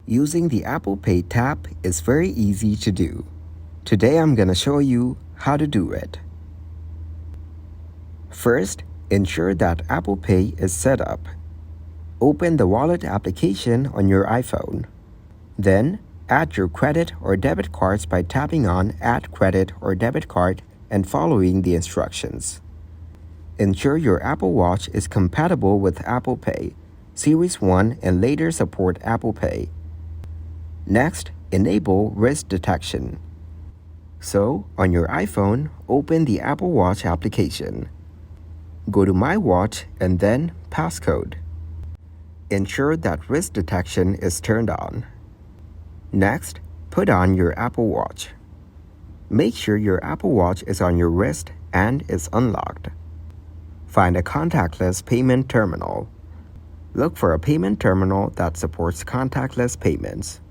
Using the Apple Pay tap is very easy to do. Today I'm going to show you how to do it. First, ensure that Apple Pay is set up. Open the wallet application on your iPhone. Then, add your credit or debit cards by tapping on Add Credit or Debit Card and following the instructions. Ensure your Apple Watch is compatible with Apple Pay, Series 1 and later support Apple Pay. Next, enable wrist detection. So, on your iPhone, open the Apple Watch application. Go to My Watch and then Passcode. Ensure that wrist detection is turned on. Next, put on your Apple Watch. Make sure your Apple Watch is on your wrist and is unlocked. Find a contactless payment terminal. Look for a payment terminal that supports contactless payments.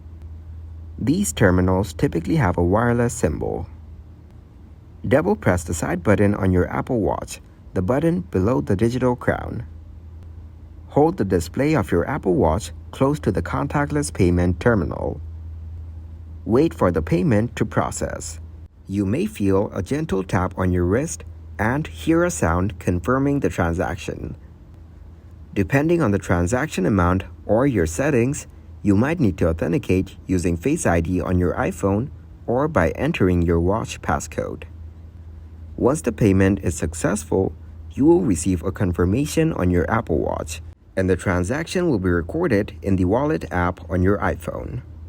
These terminals typically have a wireless symbol. Double press the side button on your Apple Watch, the button below the digital crown. Hold the display of your Apple Watch close to the contactless payment terminal. Wait for the payment to process. You may feel a gentle tap on your wrist and hear a sound confirming the transaction. Depending on the transaction amount or your settings, you might need to authenticate using Face ID on your iPhone or by entering your watch passcode. Once the payment is successful, you will receive a confirmation on your Apple Watch, and the transaction will be recorded in the Wallet app on your iPhone.